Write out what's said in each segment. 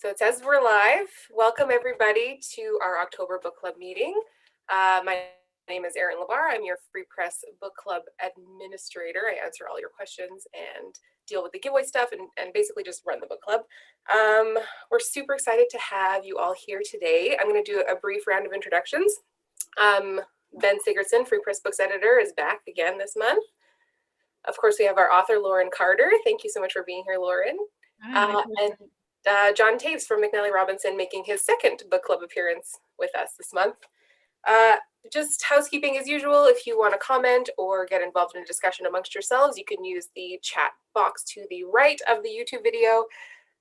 So it says we're live. Welcome everybody to our October book club meeting. My name is Erin Labar. I'm your Free Press Book Club administrator. I answer all your questions and deal with the giveaway stuff and basically just run the book club. We're super excited to have you all here today. I'm going to do a brief round of introductions. Ben Sigurdson, Free Press Books editor, is back again this month. Of course, we have our author, Lauren Carter. Thank you so much for being here, Lauren. Hi, And John Taves from McNally Robinson making his second book club appearance with us this month. Just housekeeping as usual. If you want to comment or get involved in a discussion amongst yourselves, you can use the chat box to the right of the YouTube video.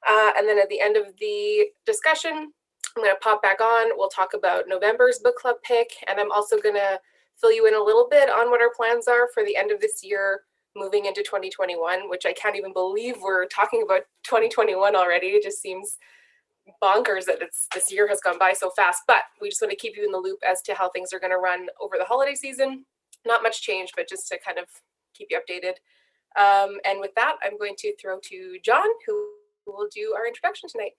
And then at the end of the discussion, I'm going to pop back on. We'll talk about November's book club pick, and I'm also going to fill you in a little bit on what our plans are for the end of this year, moving into 2021, which I can't even believe we're talking about 2021 already. It just seems bonkers that this year has gone by so fast, but we just want to keep you in the loop as to how things are going to run over the holiday season. Not much change, but just to kind of keep you updated. And with that, I'm going to throw to John, who will do our introduction tonight.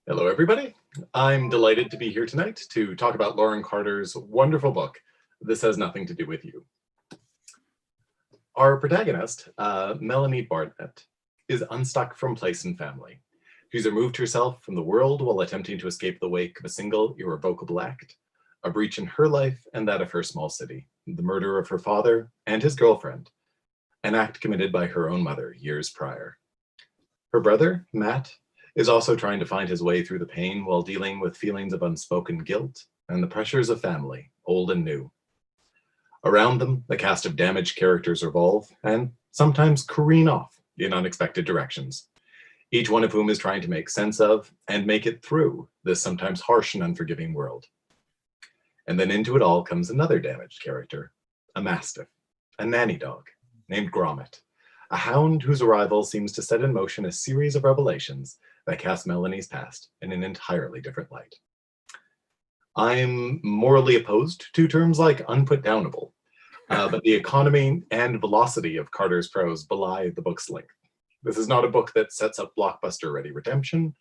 Hello, everybody. I'm delighted to be here tonight to talk about Lauren Carter's wonderful book, This Has Nothing to Do with You. Our protagonist, Melanie Barnett, is unstuck from place and family. She's removed herself from the world while attempting to escape the wake of a single irrevocable act, a breach in her life and that of her small city, the murder of her father and his girlfriend, an act committed by her own mother years prior. Her brother, Matt, is also trying to find his way through the pain while dealing with feelings of unspoken guilt and the pressures of family, old and new. Around them, the cast of damaged characters revolve and sometimes careen off in unexpected directions, each one of whom is trying to make sense of and make it through this sometimes harsh and unforgiving world. And then into it all comes another damaged character, a mastiff, a nanny dog named Gromit, a hound whose arrival seems to set in motion a series of revelations that cast Melanie's past in an entirely different light. I'm morally opposed to terms like unputdownable, but the economy and velocity of Carter's prose belie the book's length. This is not a book that sets up blockbuster-ready redemption,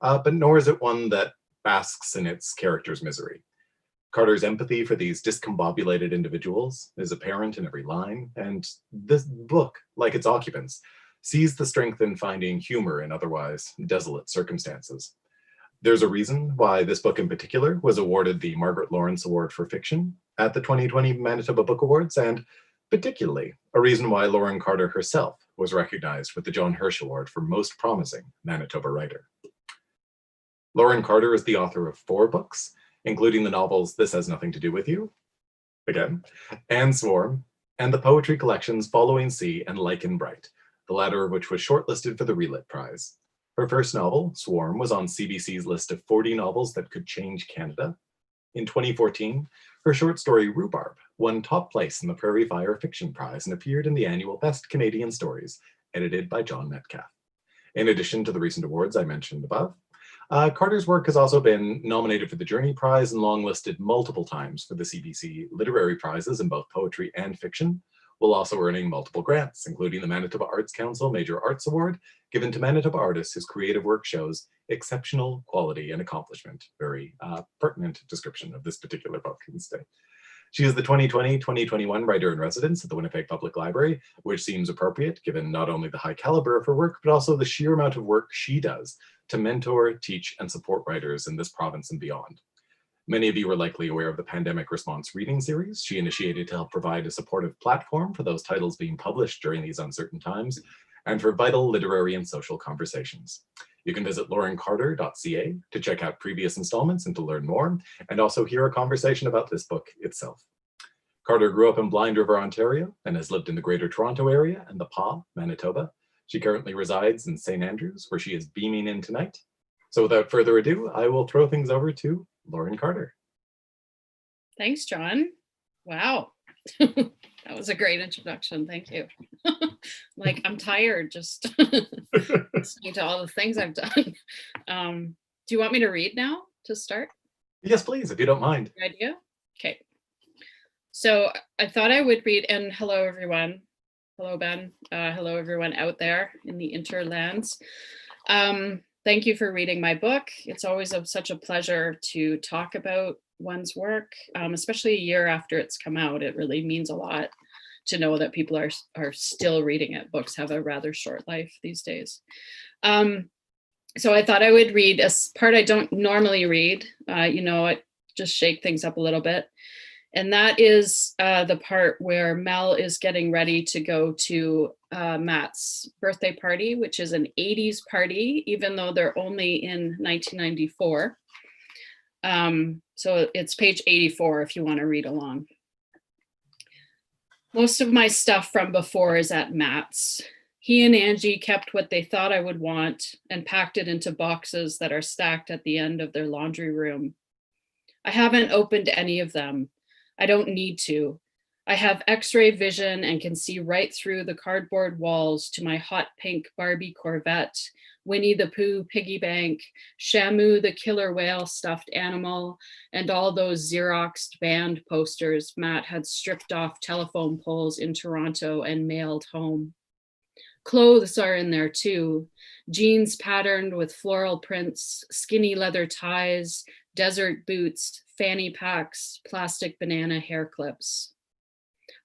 but nor is it one that basks in its character's misery. Carter's empathy for these discombobulated individuals is apparent in every line, and this book, like its occupants, sees the strength in finding humor in otherwise desolate circumstances. There's a reason why this book in particular was awarded the Margaret Lawrence Award for Fiction at the 2020 Manitoba Book Awards, and particularly a reason why Lauren Carter herself was recognized with the John Hirsch Award for Most Promising Manitoba Writer. Lauren Carter is the author of 4 books, including the novels This Has Nothing to Do with You, again, and Swarm, and the poetry collections Following Sea and Lichen Bright, the latter of which was shortlisted for the Relit Prize. Her first novel, Swarm, was on CBC's list of 40 novels that could change Canada. In 2014, her short story Rhubarb won top place in the Prairie Fire Fiction Prize and appeared in the annual Best Canadian Stories, edited by John Metcalf. In addition to the recent awards I mentioned above, Carter's work has also been nominated for the Journey Prize and longlisted multiple times for the CBC Literary Prizes in both poetry and fiction, while also earning multiple grants, including the Manitoba Arts Council Major Arts Award, given to Manitoba artists whose creative work shows exceptional quality and accomplishment. Very pertinent description of this particular book instead. She is the 2020-2021 Writer-in-Residence at the Winnipeg Public Library, which seems appropriate given not only the high caliber of her work, but also the sheer amount of work she does to mentor, teach, and support writers in this province and beyond. Many of you are likely aware of the Pandemic Response Reading Series she initiated to help provide a supportive platform for those titles being published during these uncertain times, and for vital literary and social conversations. You can visit laurencarter.ca to check out previous installments and to learn more, and also hear a conversation about this book itself. Carter grew up in Blind River, Ontario, and has lived in the Greater Toronto Area and the Pas, Manitoba. She currently resides in St. Andrews, where she is beaming in tonight. So without further ado, I will throw things over to Lauren Carter. Thanks, John. Wow. That was a great introduction. Thank you. Like, I'm tired just listening to all the things I've done. Do you want me to read now to start? Yes, please, if you don't mind. Good idea? Okay. So I thought I would read, and hello, everyone. Hello, Ben. Hello, everyone out there in the interlands. Thank you for reading my book. It's always such a pleasure to talk about one's work, especially a year after it's come out. It really means a lot to know that people are still reading it. Books have a rather short life these days. So I thought I would read a part I don't normally read, I just shake things up a little bit. And that is the part where Mel is getting ready to go to Matt's birthday party, which is an 80s party, even though they're only in 1994. So it's page 84 if you want to read along. Most of my stuff from before is at Matt's. He and Angie kept what they thought I would want and packed it into boxes that are stacked at the end of their laundry room. I haven't opened any of them. I don't need to. I have X-ray vision and can see right through the cardboard walls to my hot pink Barbie Corvette, Winnie the Pooh piggy bank, Shamu the killer whale stuffed animal, and all those Xeroxed band posters Matt had stripped off telephone poles in Toronto and mailed home. Clothes are in there too. Jeans patterned with floral prints, skinny leather ties, desert boots, fanny packs, plastic banana hair clips.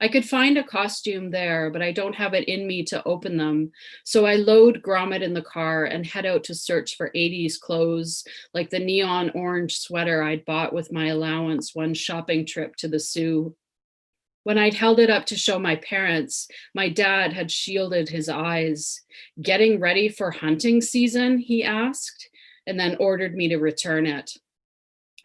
I could find a costume there, but I don't have it in me to open them. So I load Gromit in the car and head out to search for 80s clothes, like the neon orange sweater I'd bought with my allowance one shopping trip to the Sioux. When I'd held it up to show my parents, my dad had shielded his eyes. "Getting ready for hunting season?" he asked, and then ordered me to return it.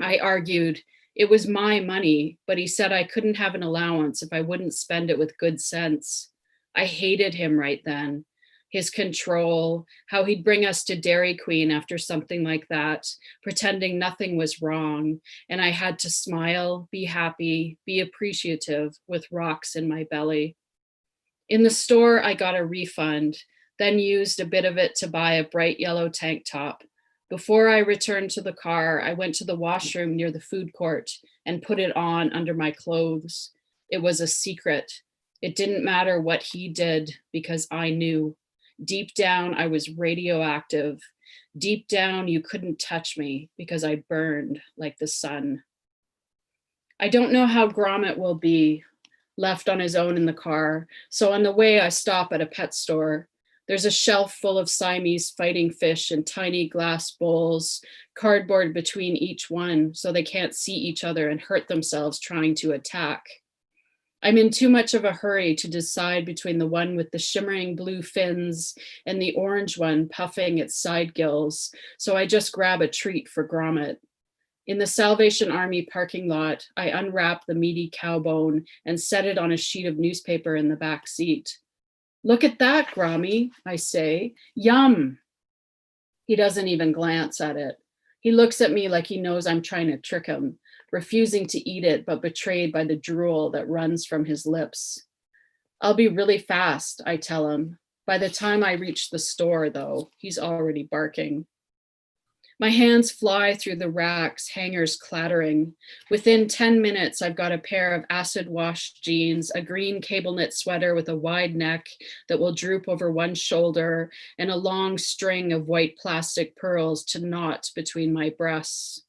I argued it was my money, but he said I couldn't have an allowance if I wouldn't spend it with good sense. I hated him right then. His control, how he'd bring us to Dairy Queen after something like that, pretending nothing was wrong, and I had to smile, be happy, be appreciative with rocks in my belly. In the store, I got a refund, then used a bit of it to buy a bright yellow tank top. Before I returned to the car, I went to the washroom near the food court and put it on under my clothes. It was a secret. It didn't matter what he did because I knew. Deep down, I was radioactive. Deep down, you couldn't touch me because I burned like the sun. I don't know how Gromit will be, left on his own in the car. So on the way, I stop at a pet store. There's a shelf full of Siamese fighting fish in tiny glass bowls, cardboard between each one so they can't see each other and hurt themselves trying to attack. I'm in too much of a hurry to decide between the one with the shimmering blue fins and the orange one puffing its side gills, so I just grab a treat for Gromit. In the Salvation Army parking lot, I unwrap the meaty cow bone and set it on a sheet of newspaper in the back seat. "Look at that, Grommy," I say. "Yum." He doesn't even glance at it. He looks at me like he knows I'm trying to trick him, refusing to eat it, but betrayed by the drool that runs from his lips. "I'll be really fast," I tell him. By the time I reach the store, though, he's already barking. My hands fly through the racks, hangers clattering. Within 10 minutes, I've got a pair of acid-washed jeans, a green cable knit sweater with a wide neck that will droop over one shoulder, and a long string of white plastic pearls to knot between my breasts.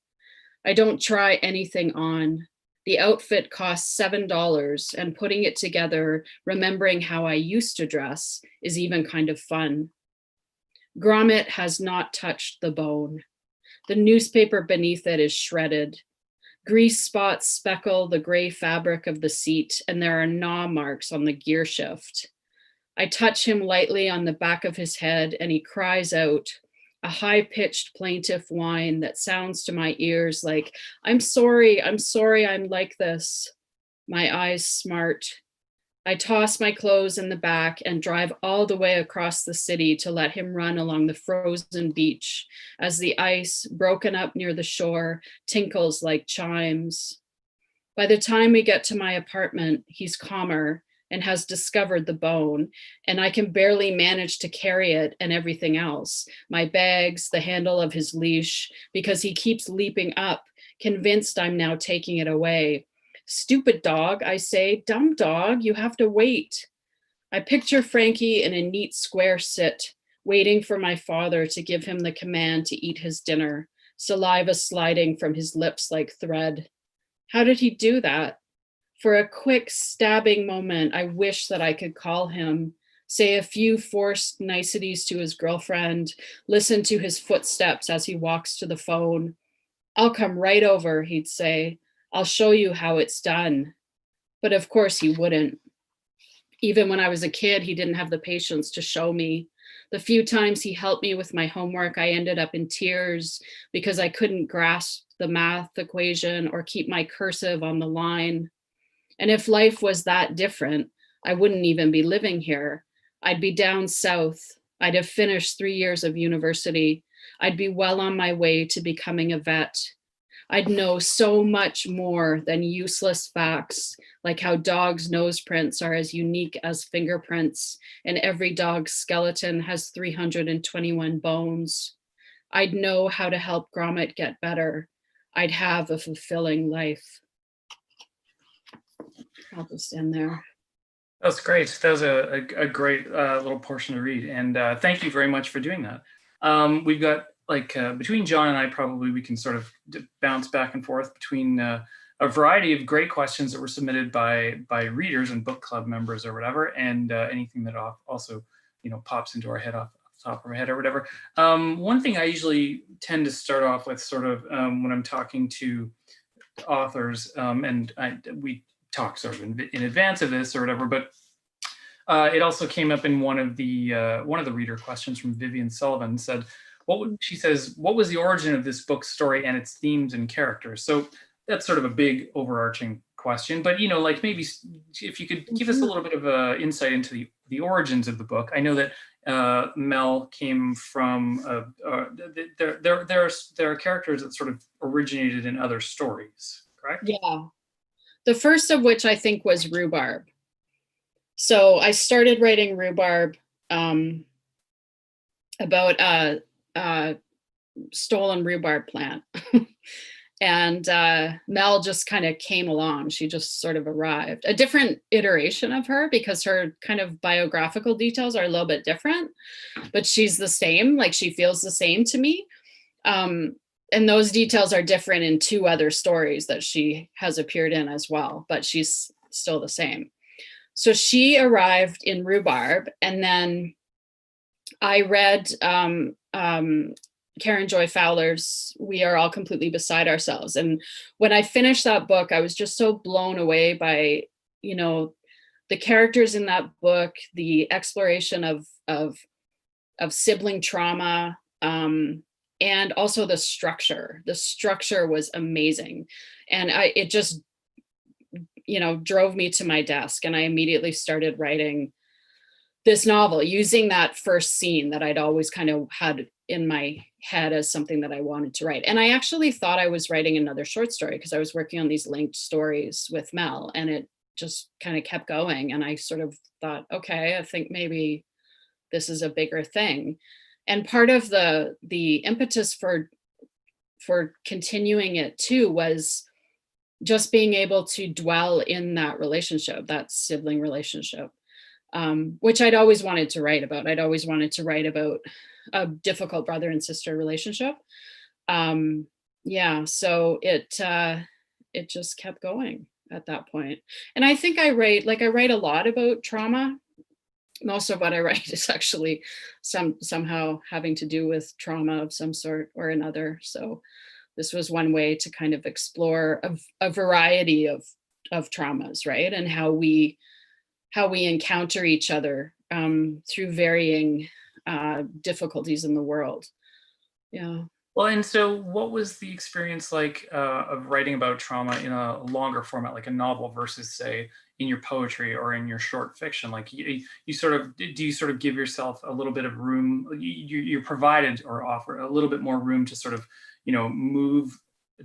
I don't try anything on. The outfit costs $7, and putting it together, remembering how I used to dress, is even kind of fun. Gromit has not touched the bone. The newspaper beneath it is shredded. Grease spots speckle the gray fabric of the seat, and there are gnaw marks on the gear shift. I touch him lightly on the back of his head, and he cries out, a high-pitched plaintive whine that sounds to my ears like, I'm sorry, I'm like this." My eyes smart. I toss my clothes in the back and drive all the way across the city to let him run along the frozen beach as the ice, broken up near the shore, tinkles like chimes. By the time we get to my apartment, he's calmer and has discovered the bone, and I can barely manage to carry it and everything else, my bags, the handle of his leash, because he keeps leaping up, convinced I'm now taking it away. "Stupid dog," I say. "Dumb dog, you have to wait." I picture Frankie in a neat square sit, waiting for my father to give him the command to eat his dinner, saliva sliding from his lips like thread. How did he do that? For a quick stabbing moment, I wish that I could call him, say a few forced niceties to his girlfriend, listen to his footsteps as he walks to the phone. I'll come right over, he'd say. I'll show you how it's done. But of course he wouldn't. Even when I was a kid, he didn't have the patience to show me. The few times he helped me with my homework, I ended up in tears because I couldn't grasp the math equation or keep my cursive on the line. And if life was that different, I wouldn't even be living here. I'd be down south. I'd have finished 3 years of university. I'd be well on my way to becoming a vet. I'd know so much more than useless facts, like how dogs' nose prints are as unique as fingerprints, and every dog's skeleton has 321 bones. I'd know how to help Gromit get better. I'd have a fulfilling life. I'll just end there. That was great. That was a great little portion to read. And thank you very much for doing that. We've got between John and I, probably we can sort of bounce back and forth between a variety of great questions that were submitted by readers and book club members or whatever, and anything that also, pops into our head off the top of our head or whatever. One thing I usually tend to start off with sort of when I'm talking to authors, and we talk sort of in advance of this or whatever, but it also came up in one of the reader questions from Vivian Sullivan. Said, she says, what was the origin of this book's story and its themes and characters? So that's sort of a big overarching question, but maybe if you could give us a little bit of insight into the origins of the book. I know that Mel came from there are characters that sort of originated in other stories, correct? Yeah. The first of which I think was Rhubarb. So I started writing Rhubarb about a stolen rhubarb plant. And Mel just kind of came along. She just sort of arrived. A different iteration of her, because her kind of biographical details are a little bit different, but she's the same. Like, she feels the same to me. And those details are different in 2 other stories that she has appeared in as well, but she's still the same. So she arrived in Rhubarb, and then I read Karen Joy Fowler's We Are All Completely Beside Ourselves. And when I finished that book, I was just so blown away by, the characters in that book, the exploration of sibling trauma, and also the structure. The structure was amazing. And it just, drove me to my desk, and I immediately started writing this novel using that first scene that I'd always kind of had in my head as something that I wanted to write. And I actually thought I was writing another short story because I was working on these linked stories with Mel, and it just kind of kept going. And I sort of thought, okay, I think maybe this is a bigger thing. And part of the impetus for continuing it too was just being able to dwell in that relationship, that sibling relationship, which I'd always wanted to write about. I'd always wanted to write about a difficult brother and sister relationship. So it just kept going at that point. And I think I write a lot about trauma. Most of what I write is actually somehow having to do with trauma of some sort or another. So this was one way to kind of explore a variety of traumas, right? And how we encounter each other through varying difficulties in the world. Yeah. Well, and so what was the experience like of writing about trauma in a longer format, like a novel, versus, say, in your poetry or in your short fiction? Like, do you sort of give yourself a little bit of room? You're provided or offer a little bit more room to sort of, move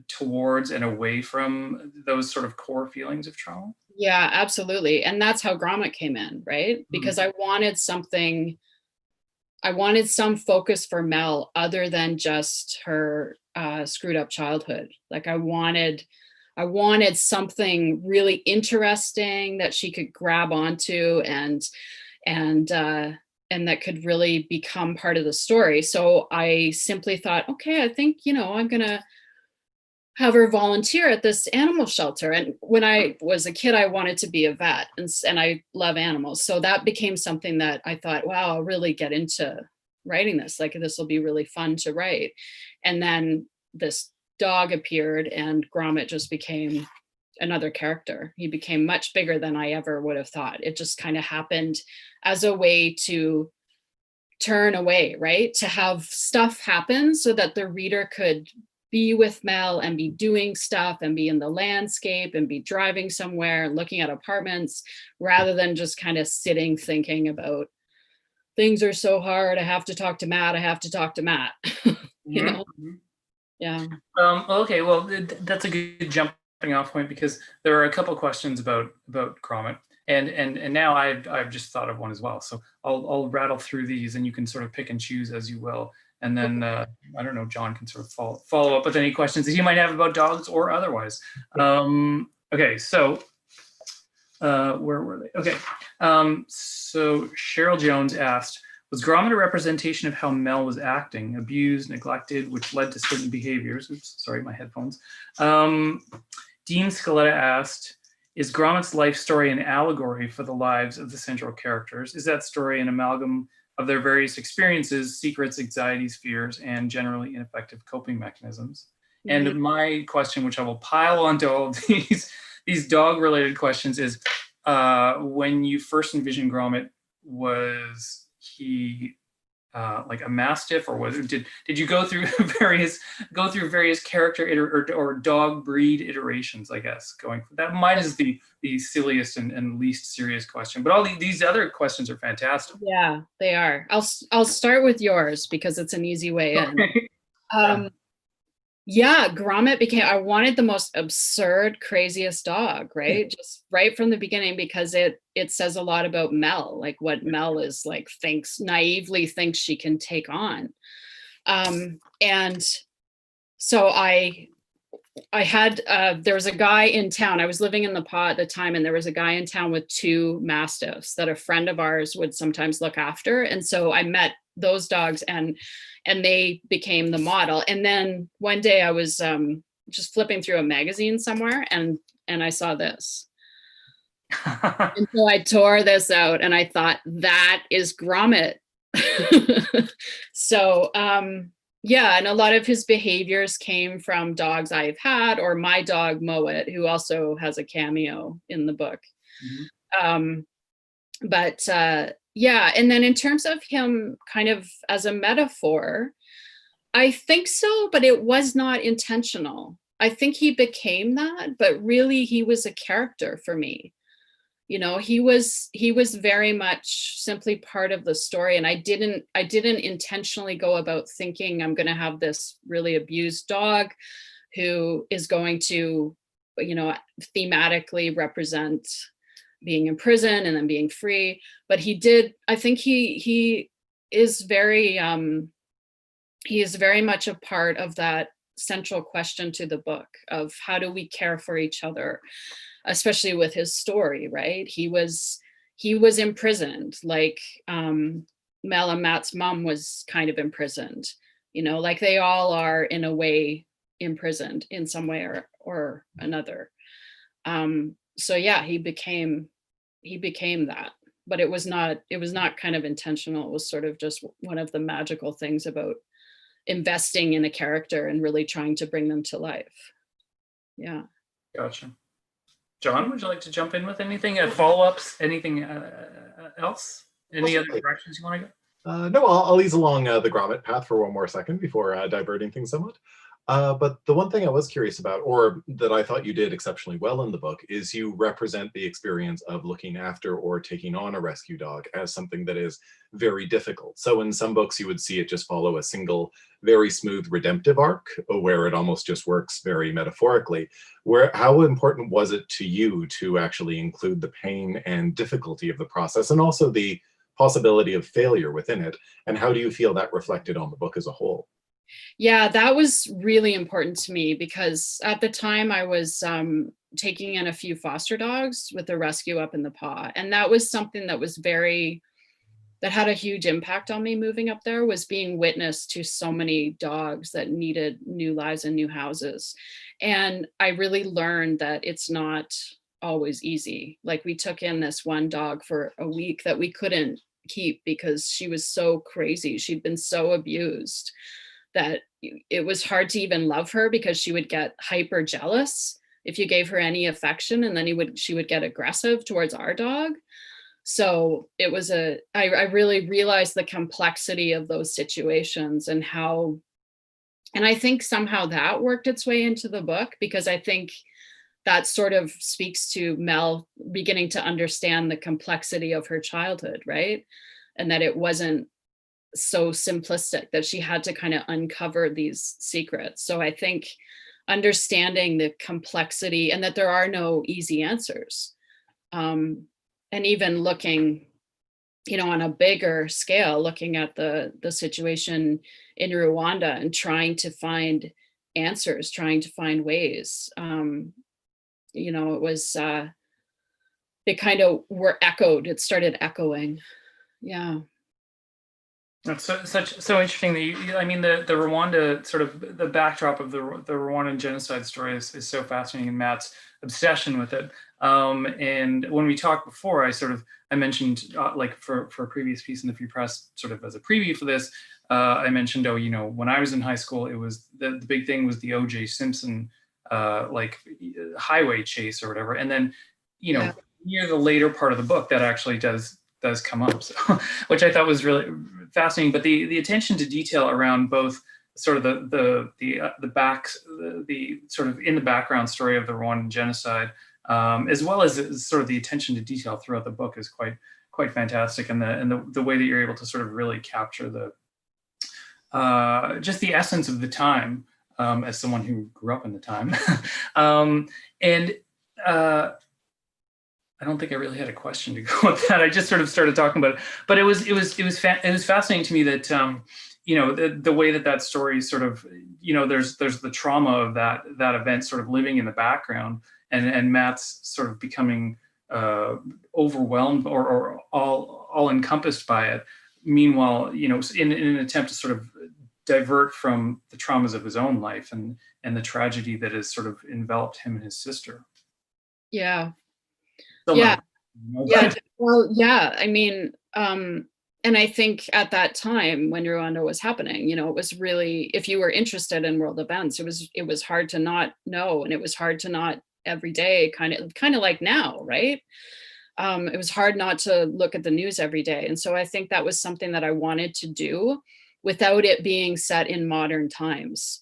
towards and away from those sort of core feelings of trauma? Yeah, absolutely. And that's how Gromit came in, right? Because I wanted some focus for Mel other than just her screwed up childhood. Like, I wanted something really interesting that she could grab onto and that could really become part of the story. So I simply thought, okay, I think, I'm going to have her volunteer at this animal shelter. And when I was a kid, I wanted to be a vet, and I love animals. So that became something that I thought, wow, I'll really get into writing this. Like, this will be really fun to write. And then this dog appeared, and Gromit just became another character. He became much bigger than I ever would have thought. It just kind of happened as a way to turn away, right? To have stuff happen so that the reader could be with Mel and be doing stuff and be in the landscape and be driving somewhere, looking at apartments, rather than just kind of sitting thinking about, things are so hard. I have to talk to Matt. I have to talk to Matt. you know? Yeah. Okay. Well, that's a good jumping off point, because there are a couple of questions about Gromit, and now I've just thought of one as well. So I'll rattle through these, and you can sort of pick and choose as you will. And then I don't know, John can sort of follow up with any questions that you might have about dogs or otherwise. Okay. So where were they? Okay. So Cheryl Jones asked, was Gromit a representation of how Mel was acting, abused, neglected, which led to certain behaviors? Oops, sorry, my headphones. Dean Scaletta asked, is Gromit's life story an allegory for the lives of the central characters? Is that story an amalgam of their various experiences, secrets, anxieties, fears, and generally ineffective coping mechanisms? Mm-hmm. And my question, which I will pile onto all of these dog-related questions, is when you first envisioned Gromit, was he like a mastiff, or did you go through various character or dog breed iterations? I guess that mine is the silliest and least serious question, but all these other questions are fantastic. Yeah, they are. I'll start with yours because it's an easy way in. Yeah, Gromit became, I wanted the most absurd, craziest dog, right? Just right from the beginning, because it says a lot about Mel, like what Mel is like, naively thinks she can take on. And so I had, there was a guy in town, I was living in the Paw at the time, and there was a guy in town with 2 Mastiffs that a friend of ours would sometimes look after. And so I met those dogs, and they became the model. And then one day I was just flipping through a magazine somewhere, and I saw this. And so I tore this out, and I thought, that is Gromit. So yeah, and a lot of his behaviors came from dogs I've had, or my dog Moet, who also has a cameo in the book. Mm-hmm. But yeah, and then in terms of him kind of as a metaphor, I think so, but it was not intentional. I think he became that, but really he was a character for me. He was very much simply part of the story, and I didn't intentionally go about thinking I'm going to have this really abused dog who is going to, thematically represent being in prison and then being free. But he did. I think he is very much a part of that central question to the book of how do we care for each other, especially with his story, right? He was imprisoned, like Mel and Matt's mom was kind of imprisoned, like they all are in a way imprisoned in some way or another. So yeah, he became that, but it was not kind of intentional. It was sort of just one of the magical things about investing in a character and really trying to bring them to life. Yeah. Gotcha. John, would you like to jump in with anything, follow-ups, anything else? Any other directions you want to go? No, I'll ease along the Gromit path for one more second before diverting things somewhat. But the one thing I was curious about, or that I thought you did exceptionally well in the book, is you represent the experience of looking after or taking on a rescue dog as something that is very difficult. So in some books, you would see it just follow a single, very smooth redemptive arc, where it almost just works very metaphorically. How important was it to you to actually include the pain and difficulty of the process, and also the possibility of failure within it? And how do you feel that reflected on the book as a whole? Yeah, that was really important to me, because at the time I was taking in a few foster dogs with the rescue up in the Paw. And that was something that was very that had a huge impact on me moving up there was being witness to so many dogs that needed new lives and new houses. And I really learned that it's not always easy. Like, we took in this one dog for a week that we couldn't keep because she was so crazy. She'd been so abused that it was hard to even love her, because she would get hyper jealous if you gave her any affection, and then she would get aggressive towards our dog. So it was I really realized the complexity of those situations and how, and I think somehow that worked its way into the book, because I think that sort of speaks to Mel beginning to understand the complexity of her childhood, right? And that it wasn't so simplistic, that she had to kind of uncover these secrets. So I think understanding the complexity, and that there are no easy answers. And even looking, on a bigger scale, looking at the situation in Rwanda and trying to find answers, trying to find ways. It was, it kind of it started echoing. Yeah. That's so interesting that the Rwanda, sort of the backdrop of the Rwandan genocide story is so fascinating, and Matt's obsession with it. And when we talked before, I mentioned, like for a previous piece in the Free Press, sort of as a preview for this, I mentioned, when I was in high school, it was the big thing was the O.J. Simpson highway chase or whatever, and then near the later part of the book that actually does come up, so, which I thought was really fascinating. But the attention to detail around both sort of the sort of in the background story of the Rwandan genocide, as well as sort of the attention to detail throughout the book, is quite fantastic, and the way that you're able to sort of really capture the just the essence of the time, as someone who grew up in the time. And I don't think I really had a question to go with that. I just sort of started talking about it, but it was fascinating to me that the way that story sort of, there's the trauma of that event sort of living in the background, and Matt's sort of becoming overwhelmed or all encompassed by it. Meanwhile, in an attempt to sort of divert from the traumas of his own life and the tragedy that has sort of enveloped him and his sister. Yeah. Still Yeah. not- Yeah. Well, yeah. I mean, and I think at that time when Rwanda was happening, it was really, if you were interested in world events, it was hard to not know, and it was hard to not every day, kind of like now, right? It was hard not to look at the news every day. And so I think that was something that I wanted to do without it being set in modern times.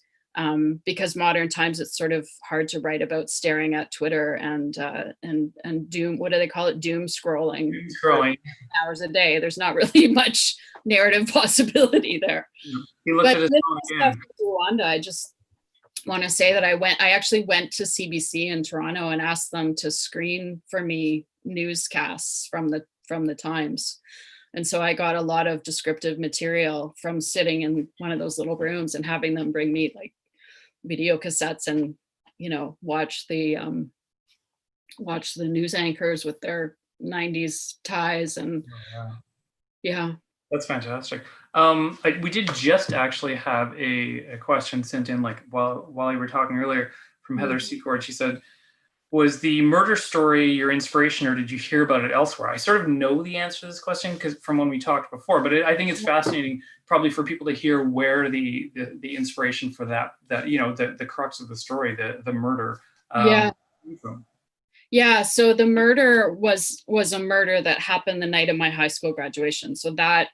Because modern times, it's sort of hard to write about staring at Twitter and doom. What do they call it? Doom scrolling. Doom scrolling. Hours a day. There's not really much narrative possibility there. He looked But at his this phone stuff again. with Rwanda, I just want to say that I actually went to CBC in Toronto and asked them to screen for me newscasts from the Times. And so I got a lot of descriptive material from sitting in one of those little rooms and having them bring me like video cassettes and watch the news anchors with their 90s ties. And yeah, That's fantastic. We did just actually have a question sent in, like while you were talking earlier, from Heather Secord. She said, was the murder story your inspiration, or did you hear about it elsewhere? I sort of know the answer to this question because from when we talked before, but I think it's fascinating probably for people to hear where the inspiration for that the crux of the story, the murder came from. Yeah, so the murder was a murder that happened the night of my high school graduation. So that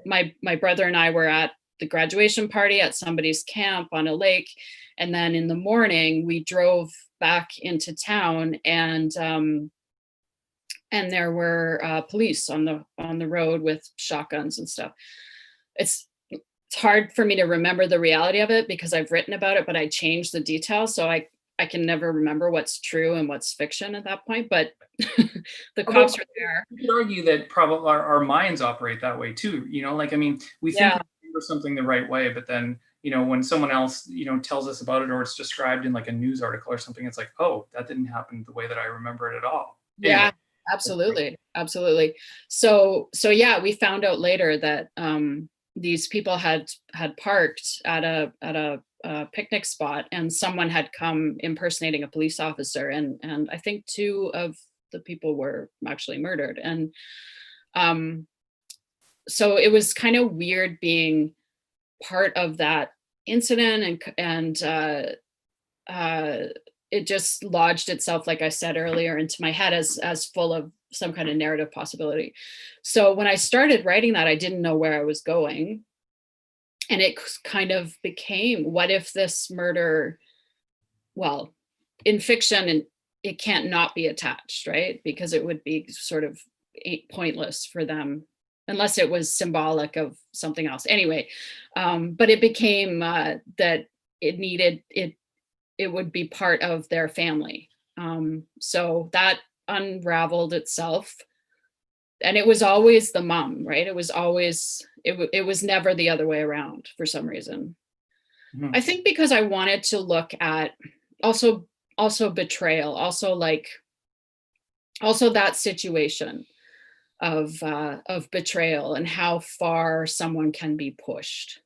my brother and I were at the graduation party at somebody's camp on a lake, and then in the morning we drove back into town, and there were police on the road with shotguns and stuff. It's hard for me to remember the reality of it because I've written about it, but I changed the details, so I can never remember what's true and what's fiction at that point. But the cops were there. You could argue that probably our minds operate that way too. Like, I mean, we think we remember something the right way, but then when someone else tells us about it, or it's described in like a news article or something, it's like, oh, that didn't happen the way that I remember it at all. Yeah, Absolutely. Absolutely. So yeah, we found out later that these people had parked at a picnic spot, and someone had come impersonating a police officer, and I think two of the people were actually murdered. And so it was kind of weird being part of that incident, and it just lodged itself, like I said earlier, into my head as full of some kind of narrative possibility. So when I started writing that, I didn't know where I was going. And it kind of became, what if this murder, well, in fiction, and it can't not be attached, right? Because it would be sort of pointless for them unless it was symbolic of something else. Anyway, but it became that it would be part of their family. So that unraveled itself. And it was always the mom, right? It was always, it was never the other way around for some reason. Mhm. I think because I wanted to look at also betrayal, also that situation of betrayal, and how far someone can be pushed,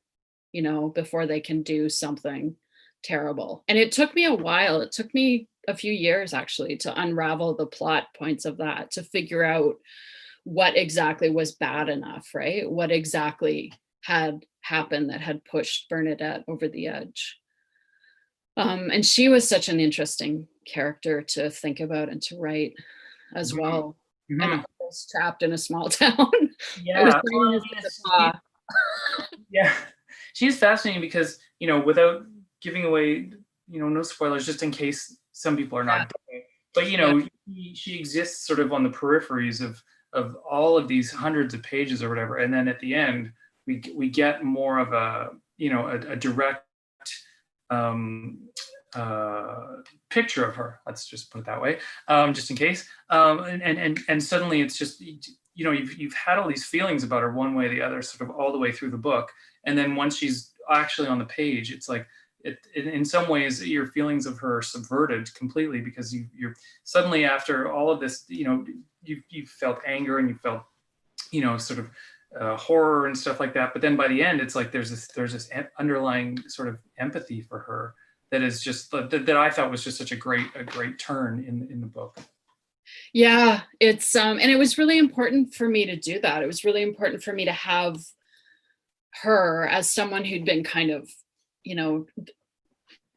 before they can do something terrible. And it took me a while. It took me a few years actually to unravel the plot points of that, to figure out what exactly was bad enough, right? What exactly had happened that had pushed Bernadette over the edge. And she was such an interesting character to think about and to write as well. And Mhm. of course, trapped in a small town. I was Yeah. writing Well, this as a paw. yeah. She's fascinating because, without giving away, no spoilers, just in case some people are Yeah. not doing it. But, Yeah. she exists sort of on the peripheries of all of these hundreds of pages or whatever. And then at the end, we get more of a direct um, picture of her. Let's just put it that way, just in case. And suddenly it's just, you've had all these feelings about her one way or the other, sort of all the way through the book. And then once she's actually on the page, it's like, in some ways, your feelings of her are subverted completely, because you're suddenly, after all of this, you felt anger, and you felt, sort of horror and stuff like that. But then by the end, it's like there's this underlying sort of empathy for her that is just that I thought was just such a great turn in the book. Yeah, it's and it was really important for me to do that. It was really important for me to have her as someone who'd been kind of,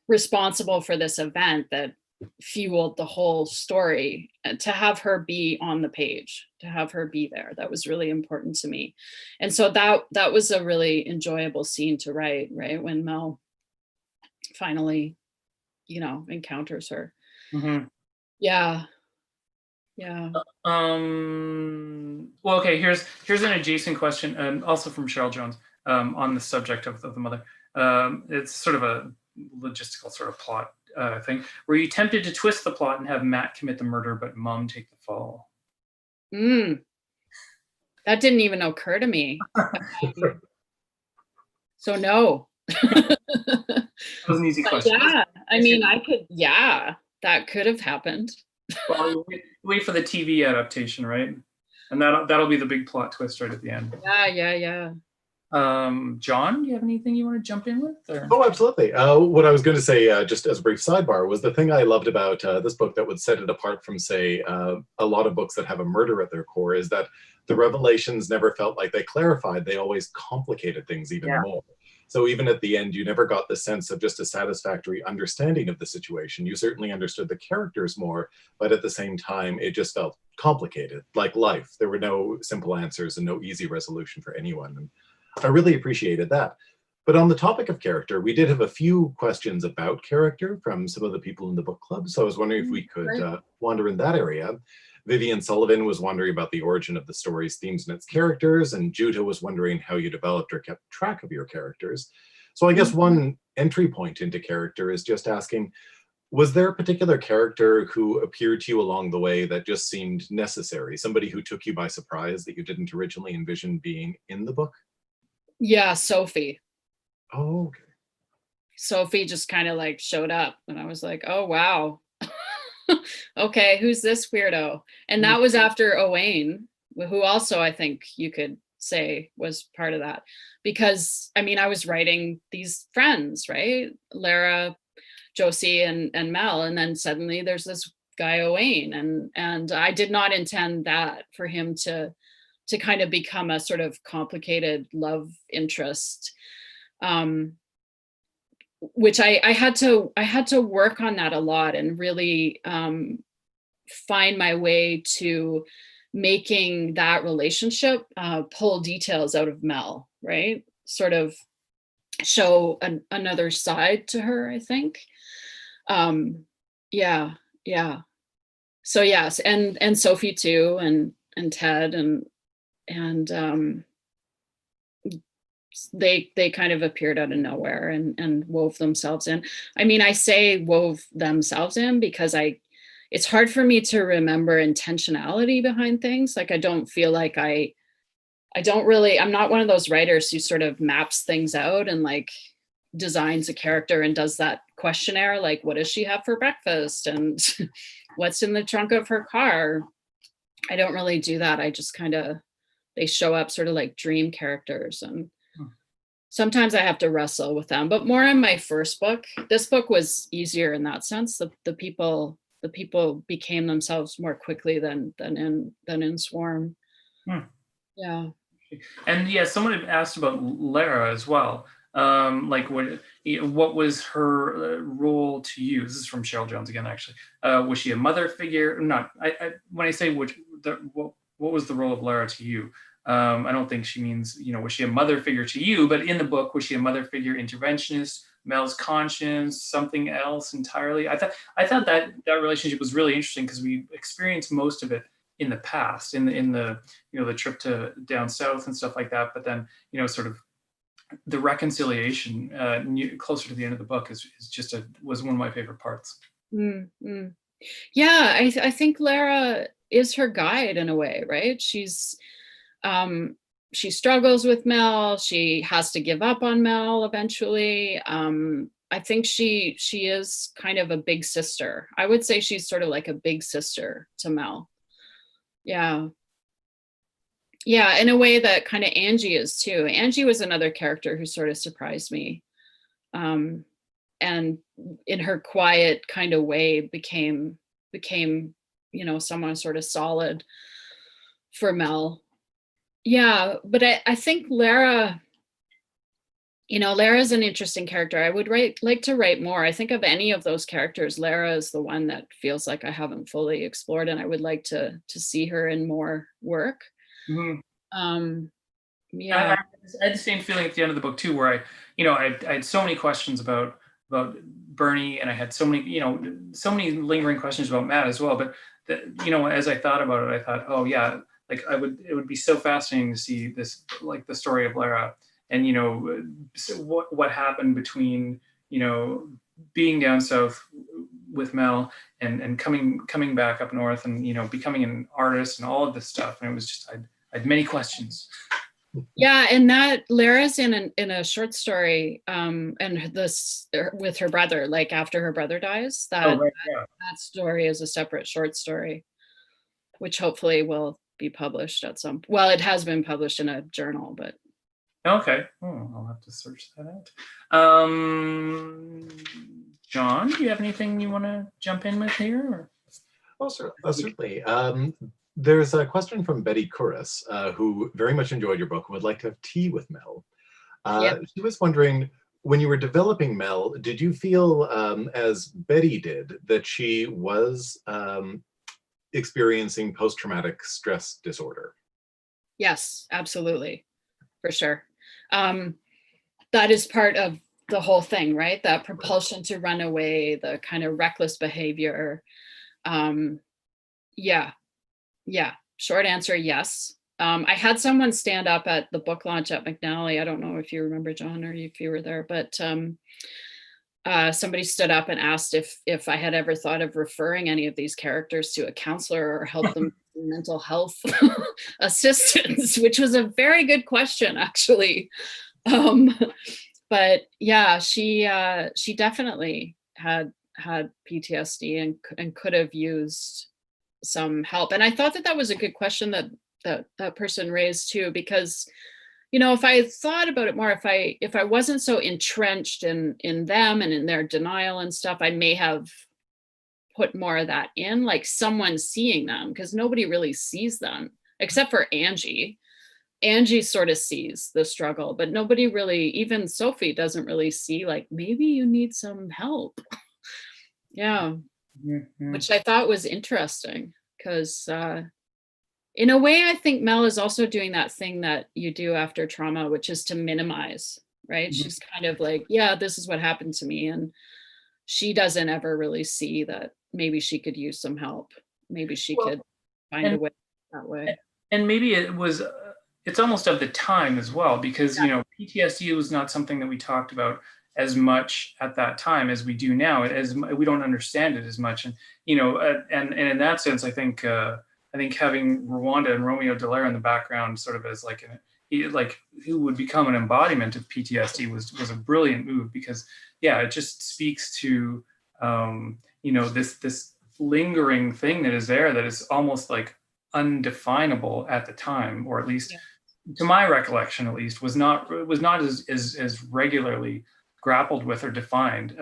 responsible for this event that fueled the whole story, to have her be on the page, to have her be there. That was really important to me. And so that was a really enjoyable scene to write, right? When Mel finally, encounters her. Mm-hmm. Yeah. Well, okay, here's an adjacent question, also from Cheryl Jones, on the subject of the mother. It's sort of a logistical sort of plot thing. Were you tempted to twist the plot and have Matt commit the murder, but Mom take the fall? That didn't even occur to me. So no. That was an easy question. Yeah, I mean, that could have happened. Well, wait for the TV adaptation, right? And that'll be the big plot twist right at the end. Yeah. John, do you have anything you want to jump in with? Or? Oh, absolutely. What I was going to say, just as a brief sidebar, was the thing I loved about this book that would set it apart from, say, a lot of books that have a murder at their core, is that the revelations never felt like they clarified. They always complicated things even more. So even at the end, you never got the sense of just a satisfactory understanding of the situation. You certainly understood the characters more, but at the same time, it just felt complicated, like life. There were no simple answers and no easy resolution for anyone. And I really appreciated that. But on the topic of character, we did have a few questions about character from some of the people in the book club. So I was wondering if we could wander in that area. Vivian Sullivan was wondering about the origin of the story's themes and its characters, and Judah was wondering how you developed or kept track of your characters. So I guess one entry point into character is just asking, was there a particular character who appeared to you along the way that just seemed necessary? Somebody who took you by surprise that you didn't originally envision being in the book? Yeah, Sophie. Oh, okay. Sophie just kind of like showed up, and I was like, oh, wow. Okay, who's this weirdo? And that was after Owain, who also I think you could say was part of that. Because I mean, I was writing these friends, right? Lara, Josie, and Mel, and then suddenly there's this guy Owain, and I did not intend that for him to kind of become a sort of complicated love interest. Which I had to work on that a lot and really find my way to making that relationship pull details out of Mel, right? Sort of show another side to her, I think. Yeah. So yes, and Sophie too, and Ted, and they kind of appeared out of nowhere and wove themselves in. I mean, I say wove themselves in because it's hard for me to remember intentionality behind things. Like, I don't feel like I'm not one of those writers who sort of maps things out and like designs a character and does that questionnaire, like, what does she have for breakfast and what's in the trunk of her car. I don't really do that. I just kind of, they show up sort of like dream characters, and sometimes I have to wrestle with them, but more in my first book. This book was easier in that sense. The people became themselves more quickly than in Swarm. Yeah. And yeah, someone had asked about Lara as well. Like what was her role to you? This is from Cheryl Jones again, actually. Was she a mother figure? Not. When I say what was the role of Lara to you? I don't think she means, was she a mother figure to you? But in the book, was she a mother figure, interventionist, Mel's conscience, something else entirely? I thought that relationship was really interesting because we experienced most of it in the past, in the the trip to down south and stuff like that. But then sort of the reconciliation closer to the end of the book was one of my favorite parts. Mm-hmm. Yeah, I think Lara is her guide in a way, right? She struggles with Mel. She has to give up on Mel eventually. I think she is kind of a big sister. I would say she's sort of like a big sister to Mel. Yeah, in a way that kind of Angie is too. Angie was another character who sort of surprised me, and in her quiet kind of way became someone sort of solid for Mel. Yeah, but I think Lara, Lara's an interesting character. I would like to write more. I think of any of those characters, Lara is the one that feels like I haven't fully explored, and I would like to see her in more work. Mm-hmm. Yeah. I had the same feeling at the end of the book too, where I had so many questions about Bernie, and I had so many lingering questions about Matt as well. But as I thought about it, I thought, oh yeah, like it would be so fascinating to see this, like the story of Lara, and what happened between being down south with Mel and coming back up north and becoming an artist and all of this stuff. And it was just I had many questions. Yeah, and that Lara's in a short story, and this with her brother, like after her brother dies. That story is a separate short story, which hopefully will be published at some. Well, it has been published in a journal, but. Okay, I'll have to search that out. John, do you have anything you want to jump in with here? Or? Oh, certainly. There's a question from Betty Couris, who very much enjoyed your book and would like to have tea with Mel. She was wondering, when you were developing Mel, did you feel, as Betty did, that she was experiencing post-traumatic stress disorder? Yes, absolutely, for sure. That is part of the whole thing, right? That propulsion to run away, the kind of reckless behavior. Yeah. Short answer, yes. I had someone stand up at the book launch at McNally. I don't know if you remember, John, or if you were there, but somebody stood up and asked if I had ever thought of referring any of these characters to a counselor or help them with mental health assistance, which was a very good question, actually. But yeah, she definitely had had PTSD and could have used some help. And I thought that was a good question that person raised too, because if I thought about it more, if I wasn't so entrenched in them and in their denial and stuff, I may have put more of that in, like someone seeing them, because nobody really sees them except for Angie. Angie sort of sees the struggle, but nobody really, even Sophie doesn't really see, like, maybe you need some help. Yeah. Mm-hmm. Which I thought was interesting, because in a way, I think Mel is also doing that thing that you do after trauma, which is to minimize, right? Mm-hmm. She's kind of like, yeah, this is what happened to me. And she doesn't ever really see that maybe she could use some help. Maybe she could find a way that way. And maybe it's almost of the time as well, because, PTSD was not something that we talked about as much at that time as we do now, as we don't understand it as much. And, and in that sense, I think having Rwanda and Romeo Dallaire in the background, sort of as who would become an embodiment of PTSD, was a brilliant move, because it just speaks to this lingering thing that is there, that is almost like undefinable at the time, or at least to my recollection, at least, was not as regularly grappled with or defined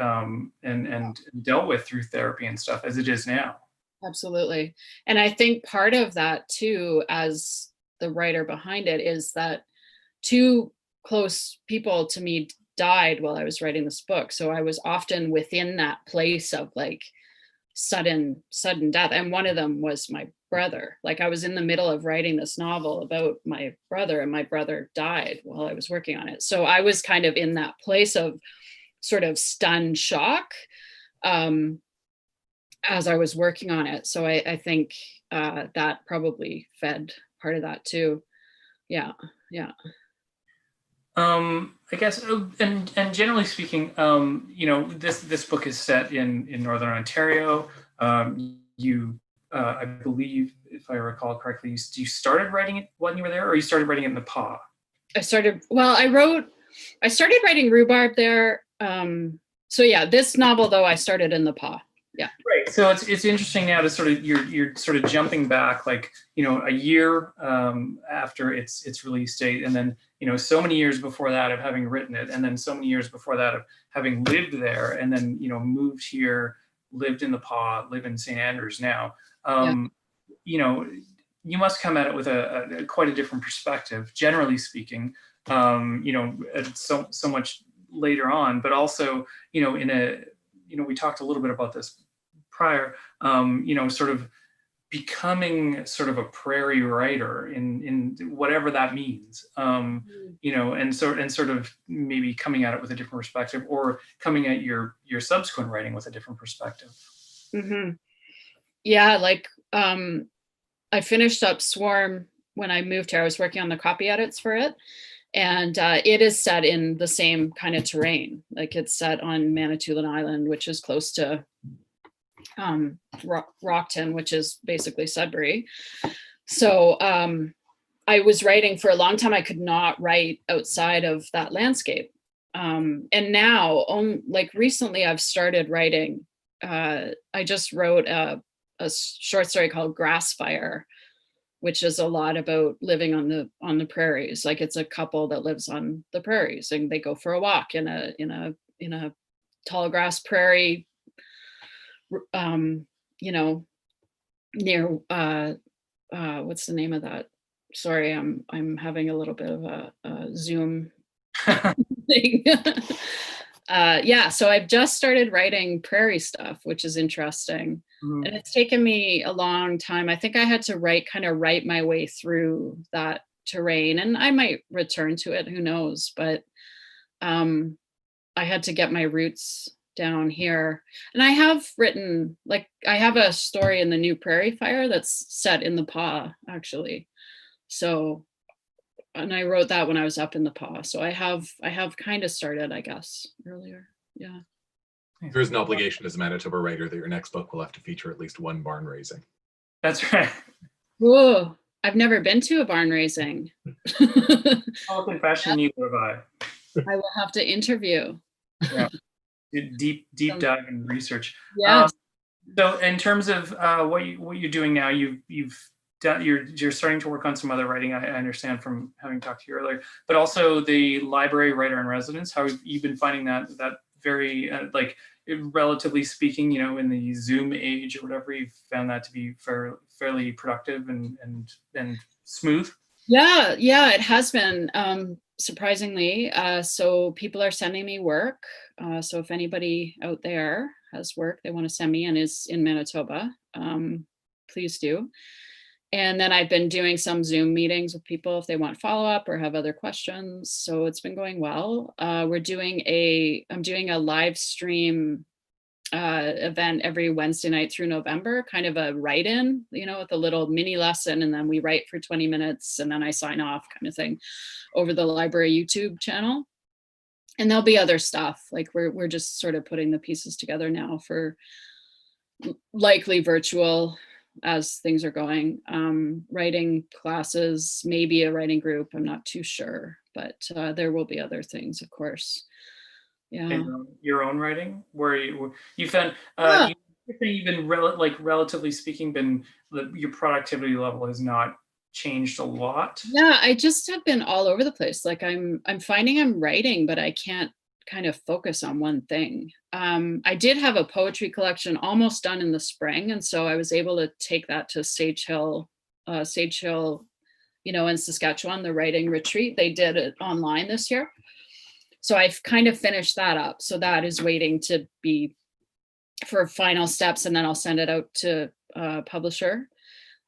and dealt with through therapy and stuff as it is now. Absolutely. And I think part of that too, as the writer behind it, is that two close people to me died while I was writing this book. So I was often within that place of like sudden death. And one of them was my brother. Like, I was in the middle of writing this novel about my brother, and my brother died while I was working on it. So I was kind of in that place of sort of stunned shock as I was working on it. So I think that probably fed part of that too. Yeah. I guess, and generally speaking, this book is set in Northern Ontario. I believe, if I recall correctly, you started writing it when you were there, or you started writing it in the PA? I started writing Rhubarb there. So yeah, this novel though, I started in the PA. Yeah. Right. So it's interesting now to sort of, you're sort of jumping back, like, a year after its release date, and then, so many years before that of having written it, and then so many years before that of having lived there, and then, moved here, lived in the PA, live in St. Andrews now. You must come at it with a quite a different perspective, generally speaking, so much later on, but also, we talked a little bit about this prior, sort of becoming sort of a prairie writer in whatever that means, and sort of maybe coming at it with a different perspective, or coming at your subsequent writing with a different perspective. Mm-hmm. Yeah, like I finished up Swarm when I moved here. I was working on the copy edits for it. And it is set in the same kind of terrain. Like, it's set on Manitoulin Island, which is close to Rockton, which is basically Sudbury. So I was writing for a long time. I could not write outside of that landscape. And now, like recently, I've started writing. I just wrote a short story called Grass Fire, which is a lot about living on the prairies. Like, it's a couple that lives on the prairies, and they go for a walk in a tall grass prairie, near what's the name of that? Sorry, I'm having a little bit of a Zoom thing. So I've just started writing prairie stuff, which is interesting. Mm-hmm. And it's taken me a long time. I think I had to write my way through that terrain, and I might return to it, who knows, but I had to get my roots down here. And I have written, like, I have a story in the New Prairie Fire that's set in the PA, actually. So, and I wrote that when I was up in the PA. So I have kind of started, I guess, earlier. Yeah. There is an obligation as a Manitoba writer that your next book will have to feature at least one barn raising. That's right. Whoa, I've never been to a barn raising. I'll confession, neither have I. I will have to interview. Yeah. deep dive in research. Yes. So in terms of what you're doing now, you've done, you're starting to work on some other writing. I understand from having talked to you earlier, but also the library writer in residence. How have you been finding that very like, relatively speaking, you know, in the Zoom age or whatever, you've found that to be fairly productive and smooth? Yeah, it has been, surprisingly. So people are sending me work. So if anybody out there has work they want to send me and is in Manitoba, please do. And then I've been doing some Zoom meetings with people if they want follow up or have other questions. So it's been going well. I'm doing a live stream event every Wednesday night through November, kind of a write-in, you know, with a little mini lesson, and then we write for 20 minutes and then I sign off, kind of thing, over the library YouTube channel. And there'll be other stuff, like we're just sort of putting the pieces together now for likely virtual as things are going. Writing classes, maybe a writing group, I'm not too sure, but there will be other things, of course. Yeah. And your own writing, where you found Yeah. you've been relatively speaking, your productivity level has not changed a lot. Yeah, I just have been all over the place. Like I'm finding I'm writing, but I can't kind of focus on one thing. I did have a poetry collection almost done in the spring, and so I was able to take that to Sage Hill, you know, in Saskatchewan, the writing retreat. They did it online this year. So I've kind of finished that up. So that is waiting to be for final steps, and then I'll send it out to a publisher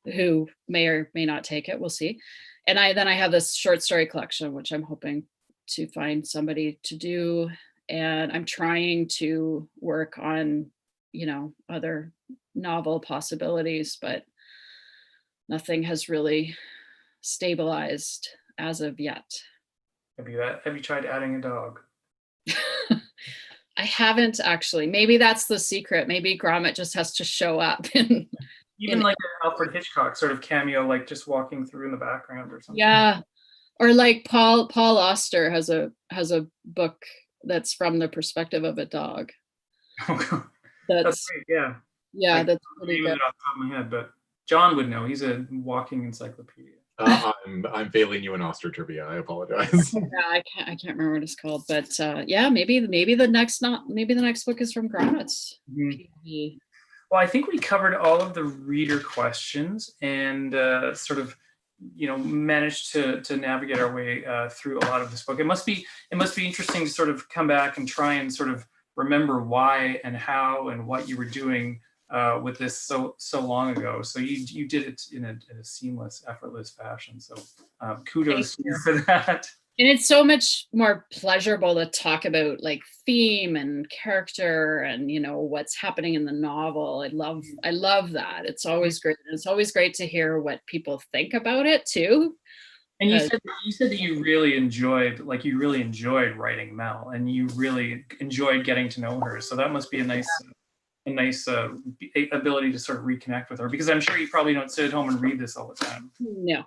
who may or may not take it. We'll see. And then I have this short story collection, which I'm hoping to find somebody to do. And I'm trying to work on, you know, other novel possibilities, but nothing has really stabilized as of yet. Have you tried adding a dog? I haven't actually. Maybe that's the secret. Maybe Gromit just has to show up. Even like an Alfred Hitchcock sort of cameo, like just walking through in the background or something. Yeah. Or like Paul Auster has a book that's from the perspective of a dog. That's great. Yeah. Yeah, that's pretty good. Off the top of my head, but John would know. He's a walking encyclopedia. I'm failing you in Auster trivia. I apologize. Yeah, I can't remember what it's called, but yeah, maybe the next book is from Gromit's. Mm-hmm. Well, I think we covered all of the reader questions and sort of, you know, managed to navigate our way through a lot of this book. It must be interesting to sort of come back and try and sort of remember why and how and what you were doing with this so long ago. So you did it in a seamless, effortless fashion. So kudos to you for that. And it's so much more pleasurable to talk about like theme and character and, you know, what's happening in the novel. I love that. It's always great. It's always great to hear what people think about it too. And you said that you really enjoyed writing Mel, and you really enjoyed getting to know her. So that must be a nice ability to sort of reconnect with her, because I'm sure you probably don't sit at home and read this all the time. No.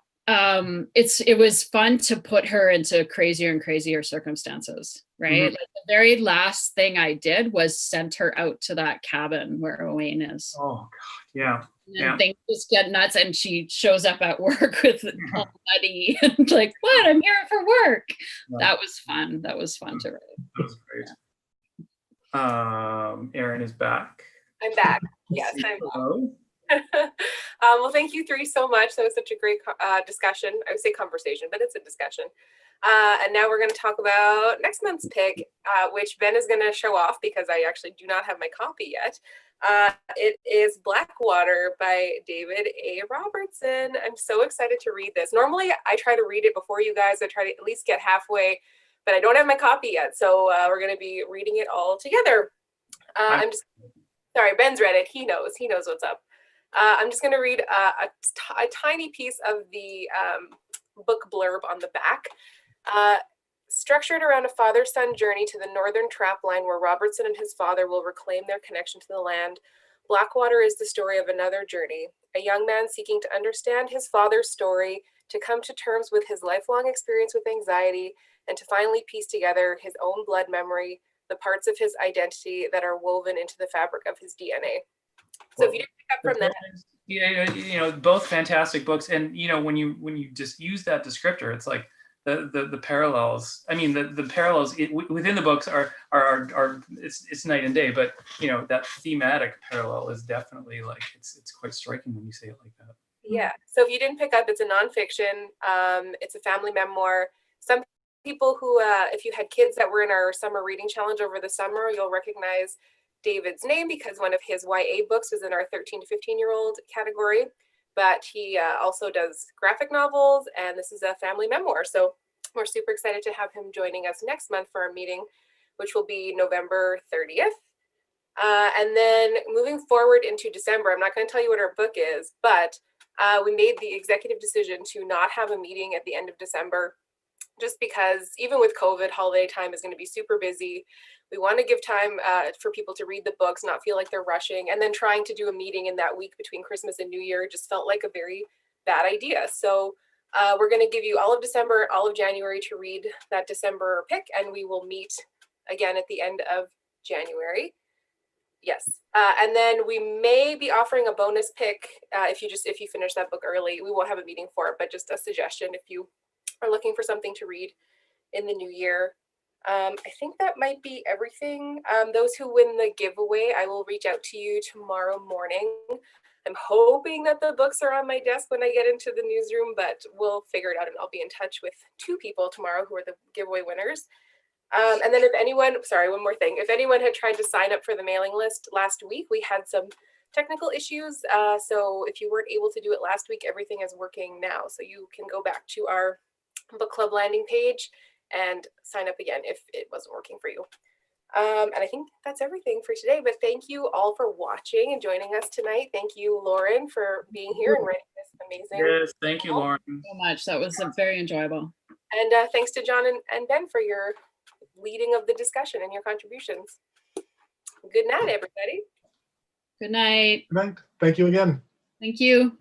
It was fun to put her into crazier and crazier circumstances, right? Mm-hmm. Like the very last thing I did was sent her out to that cabin where Owain is. Oh God, yeah. And things just get nuts, and she shows up at work with all muddy and like, what? I'm here for work. Yeah. That was fun. That was fun to write. That was great. Yeah. Erin is back. I'm back. Yes, I'm back. Well, thank you three so much. That was such a great discussion. I would say conversation, but it's a discussion. And now we're going to talk about next month's pick, which Ben is going to show off because I actually do not have my copy yet. It is Blackwater by David A. Robertson. I'm so excited to read this. Normally, I try to read it before you guys. I try to at least get halfway, but I don't have my copy yet. So we're going to be reading it all together. I'm just sorry, Ben's read it. He knows what's up. I'm just going to read a tiny piece of the book blurb on the back. Structured around a father-son journey to the northern trapline where Robertson and his father will reclaim their connection to the land, Blackwater is the story of another journey, a young man seeking to understand his father's story, to come to terms with his lifelong experience with anxiety, and to finally piece together his own blood memory, the parts of his identity that are woven into the fabric of his DNA. So if you didn't pick up from that, Yeah, both fantastic books, and when you just use that descriptor, it's like the parallels. I mean, the parallels within the books are it's night and day, but that thematic parallel is definitely like it's quite striking when you say it like that. yeah. So if you didn't pick up, it's a nonfiction. It's a family memoir. Some people who, if you had kids that were in our summer reading challenge over the summer, you'll recognize David's name because one of his YA books was in our 13 to 15-year-old category. But he also does graphic novels, and this is a family memoir. So we're super excited to have him joining us next month for our meeting, which will be November 30th. And then moving forward into December, I'm not going to tell you what our book is, but we made the executive decision to not have a meeting at the end of December, just because even with COVID, holiday time is going to be super busy. We want to give time for people to read the books, not feel like they're rushing, and then trying to do a meeting in that week between Christmas and New Year just felt like a very bad idea. So we're going to give you all of December, all of January to read that December pick, and we will meet again at the end of January. Yes, and then we may be offering a bonus pick if you finish that book early. We won't have a meeting for it, but just a suggestion if you are looking for something to read in the new year. I think that might be everything. Those who win the giveaway, I will reach out to you tomorrow morning. I'm hoping that the books are on my desk when I get into the newsroom, but we'll figure it out, and I'll be in touch with 2 people tomorrow who are the giveaway winners. And then if anyone, sorry, one more thing. If anyone had tried to sign up for the mailing list last week, we had some technical issues. So if you weren't able to do it last week, everything is working now. So you can go back to our book club landing page and sign up again if it wasn't working for you. And I think that's everything for today, but thank you all for watching and joining us tonight. Thank you, Lauren, for being here and writing this amazing. Yes, thank you, Lauren. So much. That was very enjoyable. And thanks to John and Ben for your leading of the discussion and your contributions. Good night, everybody. Good night. Good night. Thank you again. Thank you.